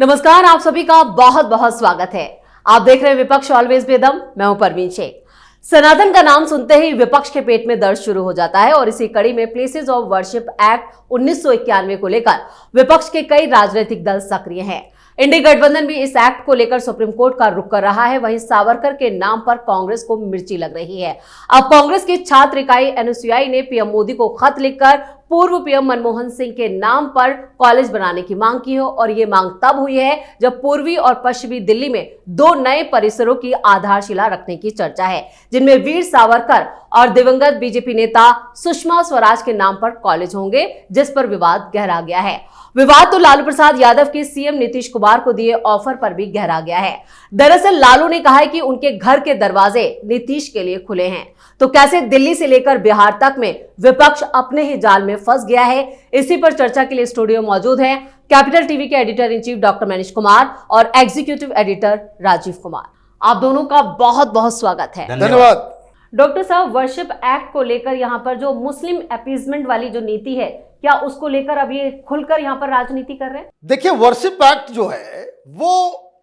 नमस्कार, आप सभी का बहुत बहुत स्वागत है। आप देख रहे हैं विपक्ष ऑलवेज बेदम। मैं हूं परवीन शेख। सनातन का नाम सुनते ही विपक्ष के पेट में दर्द शुरू हो जाता है और इसी कड़ी में प्लेसेस ऑफ वर्शिप एक्ट 1991 को लेकर विपक्ष के कई राजनीतिक दल सक्रिय हैं। इंडी गठबंधन भी इस एक्ट को लेकर सुप्रीम कोर्ट का रुख कर रहा है। वहीं सावरकर के नाम पर कांग्रेस को मिर्ची लग रही है। अब कांग्रेस की छात्र इकाई एनएसयूआई ने पीएम मोदी को खत लिखकर पूर्व पीएम मनमोहन सिंह के नाम पर कॉलेज बनाने की मांग की हो और ये मांग तब हुई है जब पूर्वी और पश्चिमी दिल्ली में दो नए परिसरों की आधारशिला रखने की चर्चा है, जिनमें वीर सावरकर और दिवंगत बीजेपी नेता सुषमा स्वराज के नाम पर कॉलेज होंगे, जिस पर विवाद गहरा गया है। विवाद तो लालू प्रसाद यादव के सीएम नीतीश कुमार को दिए ऑफर पर भी गहरा गया है। दरअसल लालू ने कहा है कि उनके घर के दरवाजे नीतीश के लिए खुले हैं। तो कैसे दिल्ली से लेकर बिहार तक में विपक्ष अपने ही जाल में फंस गया है, इसी पर चर्चा के लिए स्टूडियो मौजूद हैं कैपिटल टीवी के editor in chief doctor Manish Kumar और एग्जीक्यूटिव एडिटर राजीव कुमार। आप दोनों का बहुत बहुत स्वागत है। धन्यवाद। डॉक्टर साहब, वर्शिप एक्ट को लेकर यहाँ पर जो मुस्लिम अपीजमेंट वाली जो नीति है, क्या उसको लेकर अब ये खुलकर यहाँ पर राजनीति कर रहे हैं? देखिए, वर्शिप एक्ट जो है वो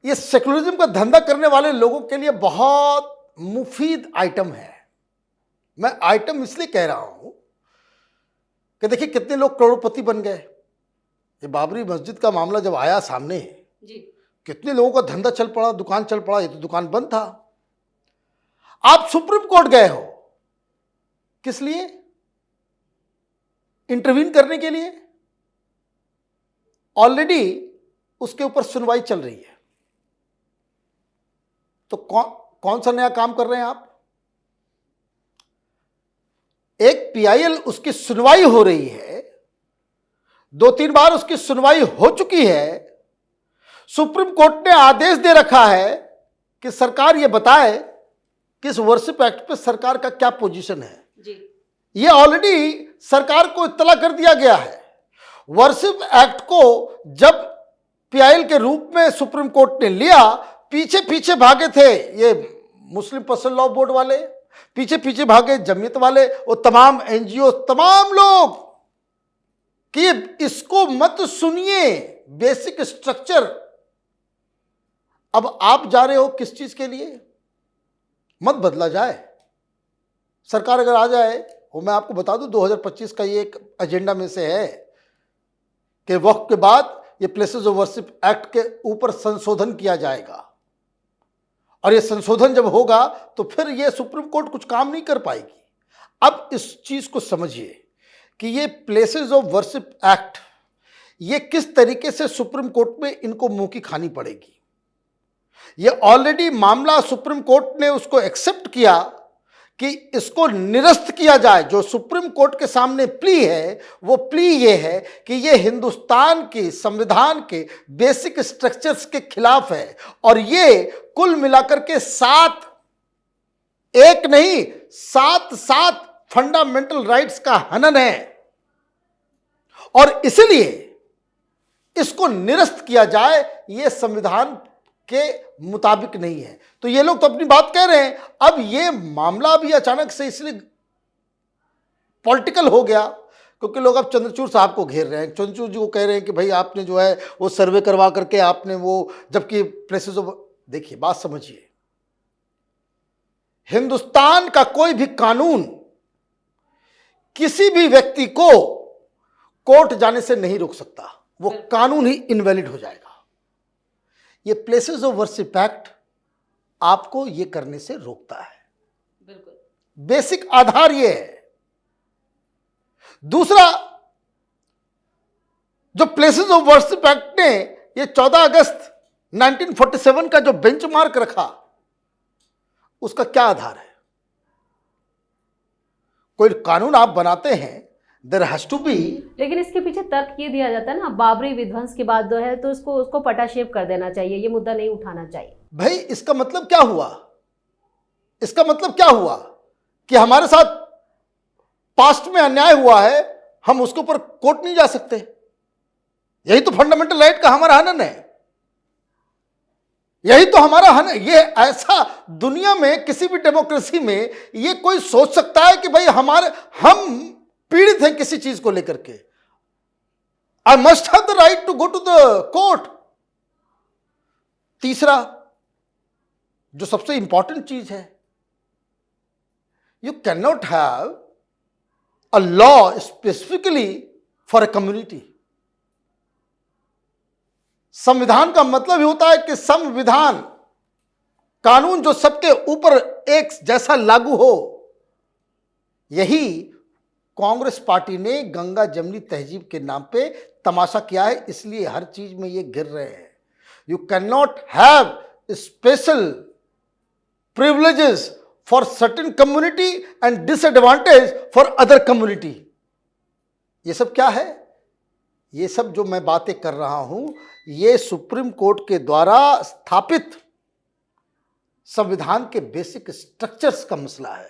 ये सेकुलरिज्म का धंधा करने वाले लोगों के लिए बहुत मुफीद आइटम है। मैं आइटम इसलिए कह रहा हूं कि देखिए कितने लोग करोड़पति बन गए। ये बाबरी मस्जिद का मामला जब आया सामने जी, कितने लोगों का धंधा चल पड़ा, दुकान चल पड़ा। ये तो दुकान बंद था। आप सुप्रीम कोर्ट गए हो किस लिए? इंटरवीन करने के लिए। ऑलरेडी उसके ऊपर सुनवाई चल रही है। तो कौन सा नया काम कर रहे हैं आप? एक पीआईएल उसकी सुनवाई हो रही है, 2-3 बार उसकी सुनवाई हो चुकी है। सुप्रीम कोर्ट ने आदेश दे रखा है कि सरकार यह बताए कि इस वर्शिप एक्ट पे सरकार का क्या पोजीशन है जी। ये ऑलरेडी सरकार को इत्तला कर दिया गया है। वर्शिप एक्ट को जब पीआईएल के रूप में सुप्रीम कोर्ट ने लिया, पीछे पीछे भागे थे ये मुस्लिम पर्सनल लॉ बोर्ड वाले, पीछे पीछे भागे जमीयत वाले, वो तमाम एनजीओ, तमाम लोग कि इसको मत सुनिए, बेसिक स्ट्रक्चर। अब आप जा रहे हो किस चीज के लिए? मत बदला जाए। सरकार अगर आ जाए, वो मैं आपको बता दूं 2025 का ये एक एजेंडा में से है कि वक्त के बाद ये प्लेसेस ऑफ वर्शिप एक्ट के ऊपर संशोधन किया जाएगा। और ये संशोधन जब होगा तो फिर ये सुप्रीम कोर्ट कुछ काम नहीं कर पाएगी। अब इस चीज को समझिए कि ये प्लेसेस ऑफ वर्शिप एक्ट ये किस तरीके से सुप्रीम कोर्ट में इनको मुंह की खानी पड़ेगी। ये ऑलरेडी मामला सुप्रीम कोर्ट ने उसको एक्सेप्ट किया कि इसको निरस्त किया जाए। जो सुप्रीम कोर्ट के सामने प्ली है, वो प्ली ये है कि ये हिंदुस्तान के संविधान के बेसिक स्ट्रक्चर्स के खिलाफ है और ये कुल मिलाकर के 7 फंडामेंटल राइट्स का हनन है और इसलिए इसको निरस्त किया जाए, ये संविधान के मुताबिक नहीं है। तो ये लोग तो अपनी बात कह रहे हैं। अब ये मामला भी अचानक से इसलिए पॉलिटिकल हो गया क्योंकि लोग अब चंद्रचूड़ साहब को घेर रहे हैं। चंद्रचूड़ जी को कह रहे हैं कि भाई आपने जो है वो सर्वे करवा करके आपने वो, जबकि प्लेसेस ऑफ, देखिए बात समझिए, हिंदुस्तान का कोई भी कानून किसी भी व्यक्ति को कोर्ट जाने से नहीं रोक सकता। वो कानून ही इनवैलिड हो जाएगा। ये प्लेसेस ऑफ वर्शिप एक्ट आपको ये करने से रोकता है। बिल्कुल बेसिक आधार ये है। दूसरा, जो प्लेसेस ऑफ वर्शिप एक्ट ने ये 14 अगस्त 1947 का जो बेंचमार्क रखा, उसका क्या आधार है? कोई कानून आप बनाते हैं, देयर हैज टू बी। लेकिन इसके पीछे तर्क ये दिया जाता है ना, बाबरी विध्वंस के बाद जो है तो उसको पटाक्षेप कर देना चाहिए, ये मुद्दा नहीं उठाना चाहिए। भाई इसका मतलब क्या हुआ? इसका मतलब क्या हुआ कि हमारे साथ पास्ट में अन्याय हुआ है, हम उसके ऊपर कोर्ट नहीं जा सकते? यही तो फंडामेंटल राइट का हमारा हनन है। यही तो हमारा हनन। ये ऐसा दुनिया में किसी भी डेमोक्रेसी में ये कोई सोच सकता है कि भाई हम पीड़ित हैं किसी चीज को लेकर के? I must have the right to go to the court. तीसरा, जो सबसे इंपॉर्टेंट चीज है, you can not have a law specifically for a community. संविधान का मतलब ही होता है कि संविधान, कानून जो सबके ऊपर एक जैसा लागू हो। यही कांग्रेस पार्टी ने गंगा जमनी तहजीब के नाम पे तमाशा किया है, इसलिए हर चीज में ये गिर रहे हैं। You can not have special privileges for certain community and disadvantage for other community. ये सब क्या है? ये सब जो मैं बातें कर रहा हूं, ये सुप्रीम कोर्ट के द्वारा स्थापित संविधान के बेसिक स्ट्रक्चर्स का मसला है,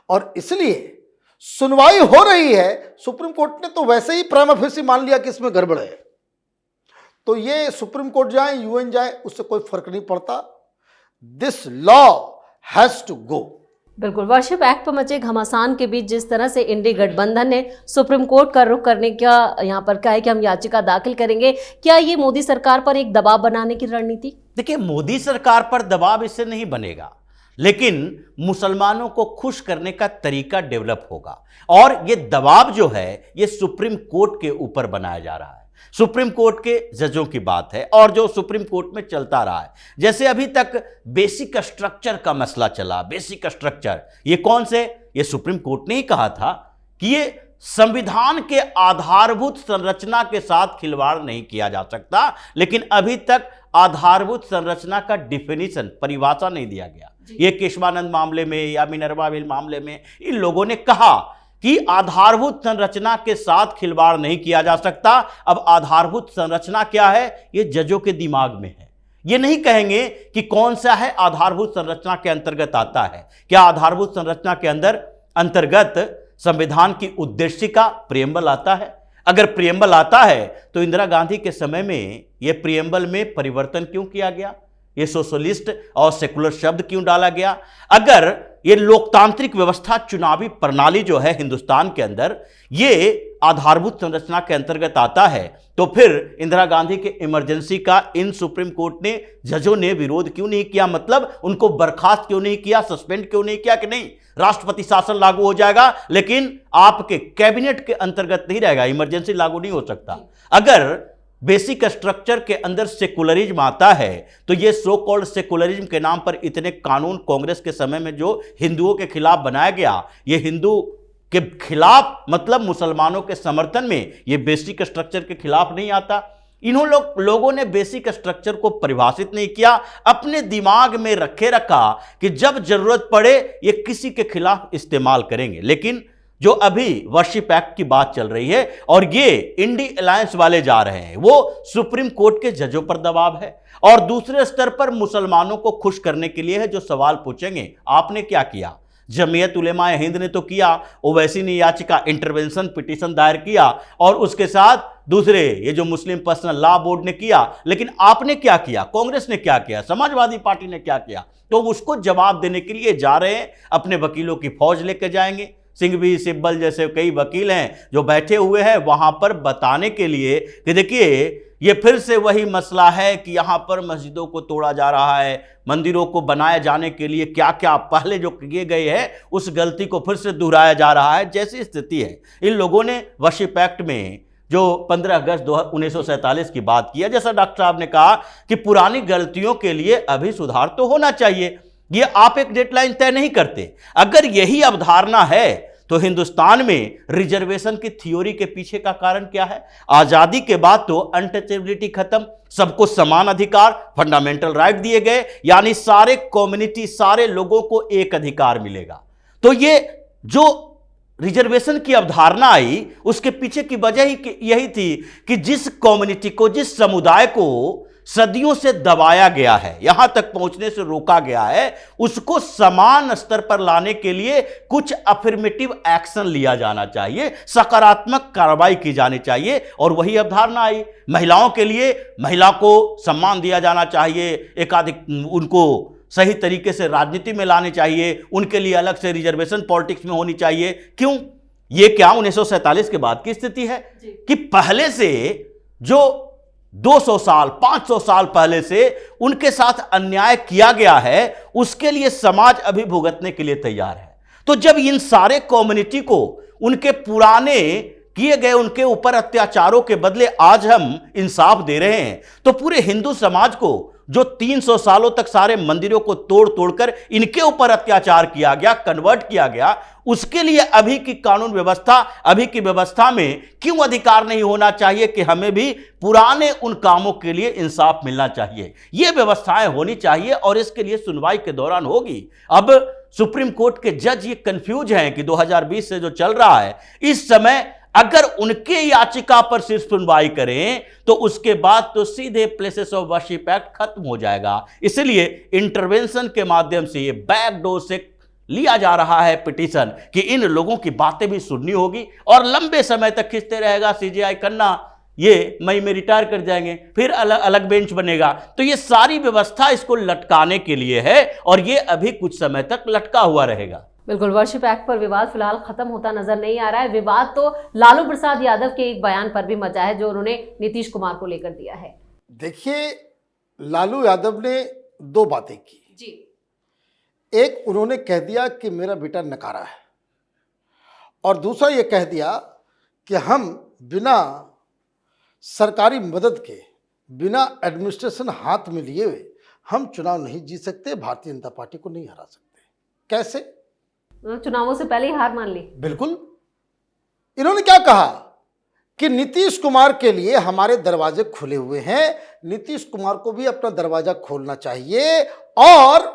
और इसलिए सुनवाई हो रही है। सुप्रीम कोर्ट ने तो वैसे ही प्राइमा फेसी मान लिया कि इसमें गड़बड़ है, तो ये सुप्रीम कोर्ट जाए, यूएन जाए, उससे कोई फर्क नहीं पड़ता। This law has to go. बिल्कुल, वर्शिप एक्ट पर मचे घमासान के बीच जिस तरह से इंडी गठबंधन ने सुप्रीम कोर्ट का रुख करने का यहाँ पर कहा है कि हम याचिका दाखिल करेंगे, क्या ये मोदी सरकार पर एक दबाव बनाने की रणनीति? देखिए, मोदी सरकार पर दबाव इससे नहीं बनेगा, लेकिन मुसलमानों को खुश करने का तरीका डेवलप होगा। और ये दबाव जो है ये सुप्रीम कोर्ट के ऊपर बनाया जा रहा है। सुप्रीम कोर्ट के जजों की बात है और जो सुप्रीम कोर्ट में चलता रहा है। जैसे अभी तक बेसिक स्ट्रक्चर का मसला चला, बेसिक स्ट्रक्चर ये कौन से? ये सुप्रीम कोर्ट ने ही कहा था कि ये संविधान के आधारभूत संरचना के साथ खिलवाड़ नहीं किया जा सकता, लेकिन अभी तक आधारभूत संरचना का डिफिनीशन, परिभाषा नहीं दिया गया। ये केशवानंद मामले में या मिनर्वा बिल मामले में इन लोगों ने कहा कि आधारभूत संरचना के साथ खिलवाड़ नहीं किया जा सकता। अब आधारभूत संरचना क्या है ये जजों के दिमाग में है। ये नहीं कहेंगे कि कौन सा है आधारभूत संरचना के अंतर्गत आता है। क्या आधारभूत संरचना के अंतर्गत संविधान की उद्देशिका प्रियम्बल आता है? अगर प्रियम्बल आता है तो इंदिरा गांधी के समय में यह प्रियम्बल में परिवर्तन क्यों किया गया? ये सोशलिस्ट और सेकुलर शब्द क्यों डाला गया? अगर ये लोकतांत्रिक व्यवस्था, चुनावी प्रणाली जो है हिंदुस्तान के अंदर, ये आधारभूत संरचना के अंतर्गत आता है, तो फिर इंदिरा गांधी के इमरजेंसी का इन सुप्रीम कोर्ट ने, जजों ने विरोध क्यों नहीं किया? मतलब उनको बर्खास्त क्यों नहीं किया, सस्पेंड क्यों नहीं किया कि नहीं राष्ट्रपति शासन लागू हो जाएगा लेकिन आपके कैबिनेट के अंतर्गत नहीं रहेगा, इमरजेंसी लागू नहीं हो सकता। अगर बेसिक स्ट्रक्चर के अंदर सेकुलरिज्म आता है तो ये सो कॉल्ड सेकुलरिज्म के नाम पर इतने कानून कांग्रेस के समय में जो हिंदुओं के खिलाफ बनाया गया, ये हिंदू के खिलाफ मतलब मुसलमानों के समर्थन में, ये बेसिक स्ट्रक्चर के खिलाफ नहीं आता। लोगों ने बेसिक स्ट्रक्चर को परिभाषित नहीं किया, अपने दिमाग में रखा कि जब जरूरत पड़े ये किसी के खिलाफ इस्तेमाल करेंगे। लेकिन जो अभी वर्शिप एक्ट की बात चल रही है और ये इंडी अलायंस वाले जा रहे हैं, वो सुप्रीम कोर्ट के जजों पर दबाव है और दूसरे स्तर पर मुसलमानों को खुश करने के लिए है। जो सवाल पूछेंगे आपने क्या किया, जमीयत उलेमा हिंद ने तो किया, ओवैसी ने याचिका, इंटरवेंशन पिटीशन दायर किया और उसके साथ दूसरे ये जो मुस्लिम पर्सनल लॉ बोर्ड ने किया, लेकिन आपने क्या किया, कांग्रेस ने क्या किया, समाजवादी पार्टी ने क्या किया? तो उसको जवाब देने के लिए जा रहे हैं, अपने वकीलों की फौज लेकर जाएंगे। सिंघवी, सिब्बल जैसे कई वकील हैं जो बैठे हुए हैं वहां पर बताने के लिए कि देखिए ये फिर से वही मसला है कि यहाँ पर मस्जिदों को तोड़ा जा रहा है, मंदिरों को बनाए जाने के लिए क्या क्या पहले जो किए गए हैं उस गलती को फिर से दोहराया जा रहा है, जैसी स्थिति है। इन लोगों ने वर्शिप एक्ट में जो 15 अगस्त 1947 की बात की है, जैसा डॉक्टर साहब ने कहा कि पुरानी गलतियों के लिए अभी सुधार तो होना चाहिए, ये आप एक डेडलाइन तय नहीं करते। अगर यही अवधारणा है तो हिंदुस्तान में रिजर्वेशन की थ्योरी के पीछे का कारण क्या है? आजादी के बाद तो अनटचेबिलिटी खत्म, सबको समान अधिकार, फंडामेंटल राइट दिए गए, यानी सारे कम्युनिटी, सारे लोगों को एक अधिकार मिलेगा। तो ये जो रिजर्वेशन की अवधारणा आई उसके पीछे की वजह ही यही थी कि जिस कम्युनिटी को, जिस समुदाय को सदियों से दबाया गया है, यहां तक पहुंचने से रोका गया है, उसको समान स्तर पर लाने के लिए कुछ अफर्मेटिव एक्शन लिया जाना चाहिए, सकारात्मक कार्रवाई की जानी चाहिए। और वही अवधारणा आई। महिलाओं के लिए महिला को सम्मान दिया जाना चाहिए, एकाधिक उनको सही तरीके से राजनीति में लाने चाहिए, उनके लिए अलग से रिजर्वेशन पॉलिटिक्स में होनी चाहिए। क्यों? ये क्या 1947 के बाद की स्थिति है कि पहले से जो 200 साल 500 साल पहले से उनके साथ अन्याय किया गया है उसके लिए समाज अभी भुगतने के लिए तैयार है। तो जब इन सारे कम्युनिटी को उनके पुराने किए गए उनके ऊपर अत्याचारों के बदले आज हम इंसाफ दे रहे हैं, तो पूरे हिंदू समाज को जो 300 सालों तक सारे मंदिरों को तोड़ तोड़कर इनके ऊपर अत्याचार किया गया, कन्वर्ट किया गया, उसके लिए अभी की कानून व्यवस्था, अभी की व्यवस्था में क्यों अधिकार नहीं होना चाहिए कि हमें भी पुराने उन कामों के लिए इंसाफ मिलना चाहिए। यह व्यवस्थाएं होनी चाहिए और इसके लिए सुनवाई के दौरान होगी। अब सुप्रीम कोर्ट के जज ये कंफ्यूज हैं कि 2020 से जो चल रहा है इस समय अगर उनके याचिका पर सिर्फ सुनवाई करें तो उसके बाद तो सीधे प्लेसेस ऑफ वर्शिप एक्ट खत्म हो जाएगा। इसलिए इंटरवेंशन के माध्यम से ये बैकडोर से लिया जा रहा है पिटीशन कि इन लोगों की बातें भी सुननी होगी और लंबे समय तक खींचते रहेगा सीजेआई करना, ये मई में रिटायर कर जाएंगे, फिर अलग बेंच बनेगा। तो ये सारी व्यवस्था इसको लटकाने के लिए है और ये अभी कुछ समय तक लटका हुआ रहेगा। बिल्कुल, वर्शिप एक्ट पर विवाद फिलहाल खत्म होता नजर नहीं आ रहा है। विवाद तो लालू प्रसाद यादव के एक बयान पर भी मचा है जो उन्होंने नीतीश कुमार को लेकर दिया है। देखिए, लालू यादव ने दो बातें की जी। एक, उन्होंने कह दिया कि मेरा बेटा नकारा है, और दूसरा ये कह दिया कि हम बिना सरकारी मदद के, बिना एडमिनिस्ट्रेशन हाथ में लिए हुए हम चुनाव नहीं जीत सकते, भारतीय जनता पार्टी को नहीं हरा सकते। कैसे? चुनावों से पहले ही हार मान ली। बिल्कुल। इन्होंने क्या कहा कि नीतीश कुमार के लिए हमारे दरवाजे खुले हुए हैं, नीतीश कुमार को भी अपना दरवाजा खोलना चाहिए और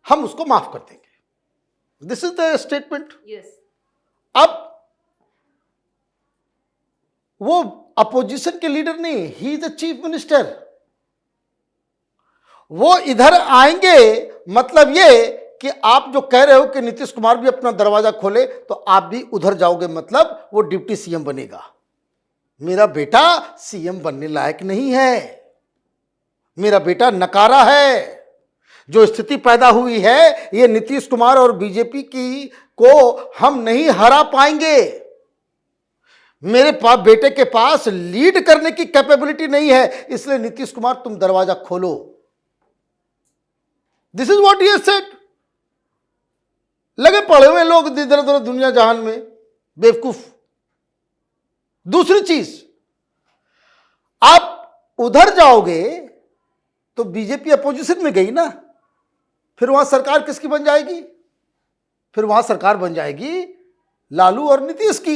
हम उसको माफ कर देंगे। This is the statement. अब वो अपोजिशन के लीडर नहीं, he is the chief minister. वो इधर आएंगे, मतलब ये कि आप जो कह रहे हो कि नीतीश कुमार भी अपना दरवाजा खोले तो आप भी उधर जाओगे, मतलब वो डिप्टी सीएम बनेगा। मेरा बेटा सीएम बनने लायक नहीं है, मेरा बेटा नकारा है। जो स्थिति पैदा हुई है ये नीतीश कुमार और बीजेपी की को हम नहीं हरा पाएंगे। मेरे बेटे के पास लीड करने की कैपेबिलिटी नहीं है, इसलिए नीतीश कुमार तुम दरवाजा खोलो। This is what he said. लगे पड़े हुए लोग इधर उधर दुनिया जहान में, बेवकूफ। दूसरी चीज, आप उधर जाओगे तो बीजेपी अपोजिशन में गई ना, फिर वहां सरकार किसकी बन जाएगी? फिर वहां सरकार बन जाएगी लालू और नीतीश की।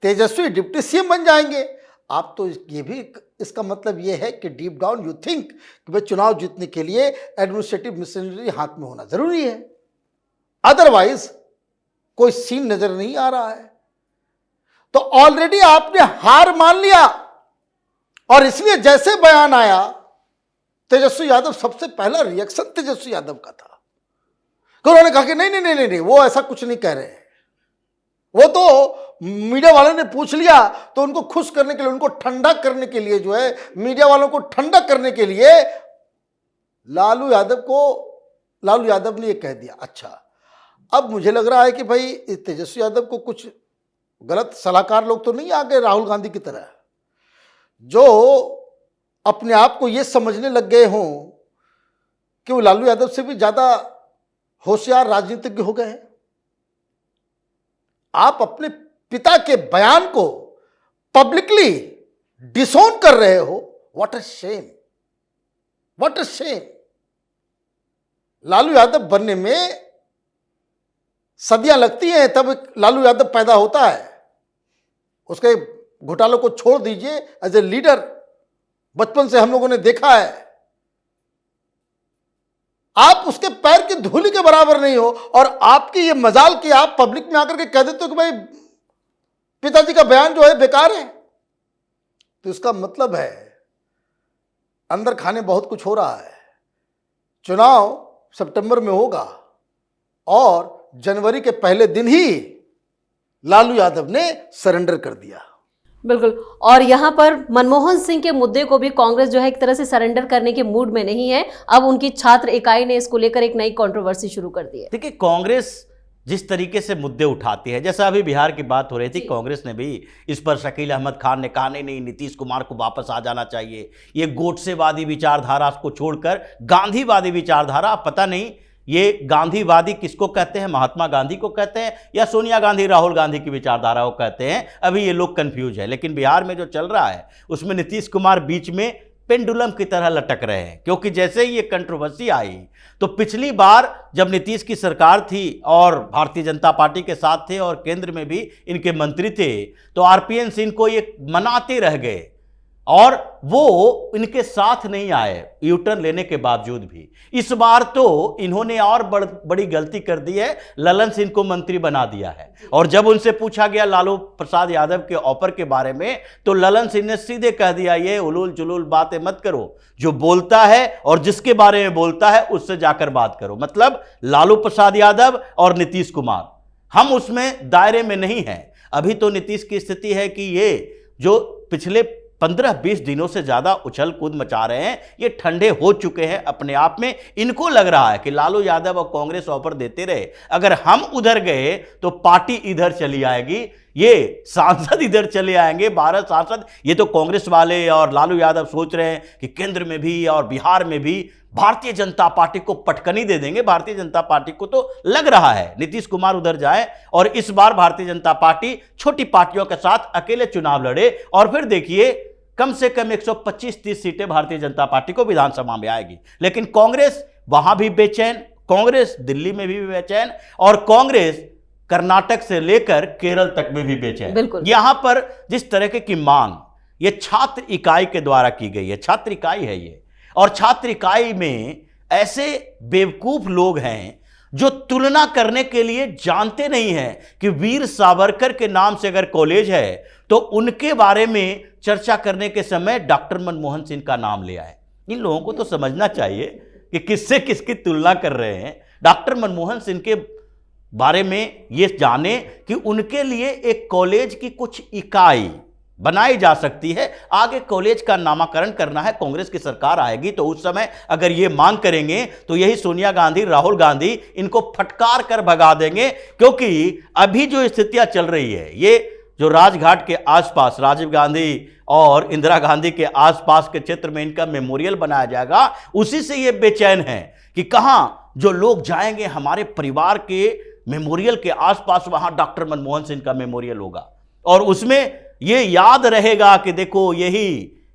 तेजस्वी डिप्टी सीएम बन जाएंगे। आप तो ये भी, इसका मतलब ये है कि डीप डाउन यू थिंक कि भाई चुनाव जीतने के लिए एडमिनिस्ट्रेटिव मशीनरी हाथ में होना जरूरी है, अदरवाइज कोई सीन नजर नहीं आ रहा है। तो ऑलरेडी आपने हार मान लिया और इसलिए जैसे बयान आया तेजस्वी यादव, सबसे पहला रिएक्शन तेजस्वी यादव का था कि उन्होंने कहा कि नहीं नहीं नहीं नहीं, वो ऐसा कुछ नहीं कह रहे हैं। वो तो मीडिया वालों ने पूछ लिया तो उनको खुश करने के लिए, उनको ठंडा करने के लिए, जो है मीडिया वालों को ठंडा करने के लिए लालू यादव ने ये कह दिया। अच्छा, अब मुझे लग रहा है कि भाई तेजस्वी यादव को कुछ गलत सलाहकार लोग तो नहीं आ गए राहुल गांधी की तरह, जो अपने आप को ये समझने लग गए हों कि वो लालू यादव से भी ज्यादा होशियार राजनीतिज्ञ हो गए हैं। आप अपने पिता के बयान को पब्लिकली डिसोन कर रहे हो। What a shame, what a shame. Lalu Yadav बनने में सदियां लगती हैं, तब लालू यादव पैदा होता है। उसके घोटालों को छोड़ दीजिए, एज ए लीडर बचपन से हम लोगों ने देखा है, आप उसके पैर की धूली के बराबर नहीं हो। और आपकी ये मजाल कि आप पब्लिक में आकर के कह देते हो कि भाई पिताजी का बयान जो है बेकार है, तो इसका मतलब है अंदर खाने बहुत कुछ हो रहा है। चुनाव सितंबर में होगा और जनवरी के पहले दिन ही लालू यादव ने सरेंडर कर दिया। बिल्कुल, और यहाँ पर मनमोहन सिंह के मुद्दे को भी कांग्रेस जो है एक तरह से सरेंडर करने के मूड में नहीं है। अब उनकी छात्र इकाई ने इसको लेकर एक नई कंट्रोवर्सी शुरू कर दी है। देखिए, कांग्रेस जिस तरीके से मुद्दे उठाती है, जैसा अभी बिहार की बात हो रही थी, कांग्रेस ने भी इस पर शकील अहमद खान ने कहा नहीं नीतीश कुमार को वापस आ जाना चाहिए, ये गोडसेवादी विचारधारा को छोड़कर गांधीवादी विचारधारा। पता नहीं ये गांधीवादी किसको कहते हैं, महात्मा गांधी को कहते हैं या सोनिया गांधी राहुल गांधी की विचारधारा को कहते हैं, अभी ये लोग कंफ्यूज है। लेकिन बिहार में जो चल रहा है उसमें नीतीश कुमार बीच में पेंडुलम की तरह लटक रहे हैं, क्योंकि जैसे ही ये कंट्रोवर्सी आई तो पिछली बार जब नीतीश की सरकार थी और भारतीय जनता पार्टी के साथ थे और केंद्र में भी इनके मंत्री थे, तो आरपीएन सिंह को ये मनाते रह गए और वो इनके साथ नहीं आए यूटर्न लेने के बावजूद भी। इस बार तो इन्होंने और बड़ी गलती कर दी है, ललन सिंह को मंत्री बना दिया है। और जब उनसे पूछा गया लालू प्रसाद यादव के ऑफर के बारे में, तो ललन सिंह ने सीधे कह दिया ये उलूल जुलूल बातें मत करो, जो बोलता है और जिसके बारे में बोलता है उससे जाकर बात करो। मतलब लालू प्रसाद यादव और नीतीश कुमार, हम उसमें दायरे में नहीं हैं। अभी तो नीतीश की स्थिति है कि ये जो पिछले 15-20 दिनों से ज्यादा उछल कूद मचा रहे हैं, ये ठंडे हो चुके हैं अपने आप में। इनको लग रहा है कि लालू यादव और कांग्रेस ऑफर देते रहे, अगर हम उधर गए तो पार्टी इधर चली आएगी, ये सांसद इधर चले आएंगे, 12 सांसद। ये तो कांग्रेस वाले और लालू यादव सोच रहे हैं कि केंद्र में भी और बिहार में भी भारतीय जनता पार्टी को पटकनी दे देंगे। भारतीय जनता पार्टी को तो लग रहा है नीतीश कुमार उधर जाए और इस बार भारतीय जनता पार्टी छोटी पार्टियों के साथ अकेले चुनाव लड़े और फिर देखिए कम से कम 125-30 सीटें भारतीय जनता पार्टी को विधानसभा में आएगी। लेकिन कांग्रेस वहां भी बेचैन, कांग्रेस दिल्ली में भी बेचैन और कांग्रेस कर्नाटक से लेकर केरल तक में भी बेचैन। यहां पर जिस तरह की मांग ये छात्र इकाई के द्वारा की गई है, छात्र इकाई है ये, और छात्र इकाई में ऐसे बेवकूफ लोग हैं जो तुलना करने के लिए जानते नहीं हैं कि वीर सावरकर के नाम से अगर कॉलेज है तो उनके बारे में चर्चा करने के समय डॉक्टर मनमोहन सिंह का नाम ले आए। इन लोगों को तो समझना चाहिए कि किससे किसकी तुलना कर रहे हैं। डॉक्टर मनमोहन सिंह के बारे में ये जाने कि उनके लिए एक कॉलेज की कुछ इकाई बनाई जा सकती है। आगे कॉलेज का नामकरण करना है, कांग्रेस की सरकार आएगी तो उस समय अगर ये मांग करेंगे तो यही सोनिया गांधी राहुल गांधी इनको फटकार कर भगा देंगे। क्योंकि अभी जो स्थितियां चल रही है, ये जो राजघाट के आसपास राजीव गांधी और इंदिरा गांधी के आसपास के क्षेत्र में इनका मेमोरियल बनाया जाएगा, उसी से ये बेचैन है कि कहां जो लोग जाएंगे हमारे परिवार के मेमोरियल के आसपास, वहां डॉक्टर मनमोहन सिंह का मेमोरियल होगा और उसमें ये याद रहेगा कि देखो यही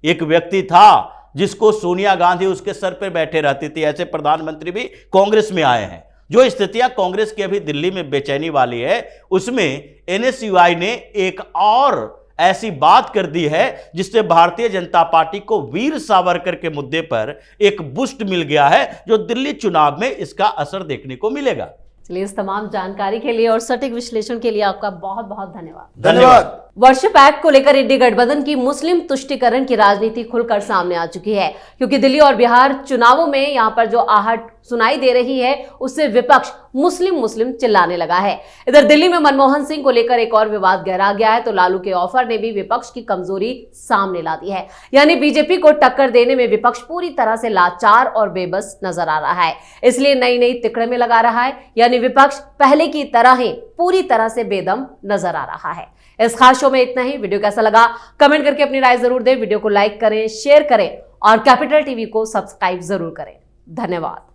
एक व्यक्ति था जिसको सोनिया गांधी उसके सर पर बैठे रहती थी। ऐसे प्रधानमंत्री भी कांग्रेस में आए हैं। जो स्थितियां कांग्रेस की अभी दिल्ली में बेचैनी वाली है, उसमें एनएसयूआई ने एक और ऐसी बात कर दी है जिससे भारतीय जनता पार्टी को वीर सावरकर के मुद्दे पर एक बूस्ट मिल गया है, जो दिल्ली चुनाव में इसका असर देखने को मिलेगा। चलिए, इस तमाम जानकारी के लिए और सटीक विश्लेषण के लिए आपका बहुत बहुत धन्यवाद। वर्शिप एक्ट को लेकर इंडी गठबंधन की मुस्लिम तुष्टीकरण की राजनीति खुलकर सामने आ चुकी है, क्योंकि दिल्ली और बिहार चुनावों में यहां पर जो आहट सुनाई दे रही है उससे विपक्ष मुस्लिम चिल्लाने लगा है। इधर दिल्ली में मनमोहन सिंह को लेकर एक और विवाद गहरा गया है, तो लालू के ऑफर ने भी विपक्ष की कमजोरी सामने ला दी है। यानी बीजेपी को टक्कर देने में विपक्ष पूरी तरह से लाचार और बेबस नजर आ रहा है, इसलिए नई तिकड़े में लगा रहा है। यानी विपक्ष पहले की तरह ही पूरी तरह से बेदम नजर आ रहा है। इस खास शो में इतना ही। वीडियो कैसा लगा कमेंट करके अपनी राय जरूर दें। वीडियो को लाइक करें, शेयर करें और कैपिटल टीवी को सब्सक्राइब जरूर करें। धन्यवाद।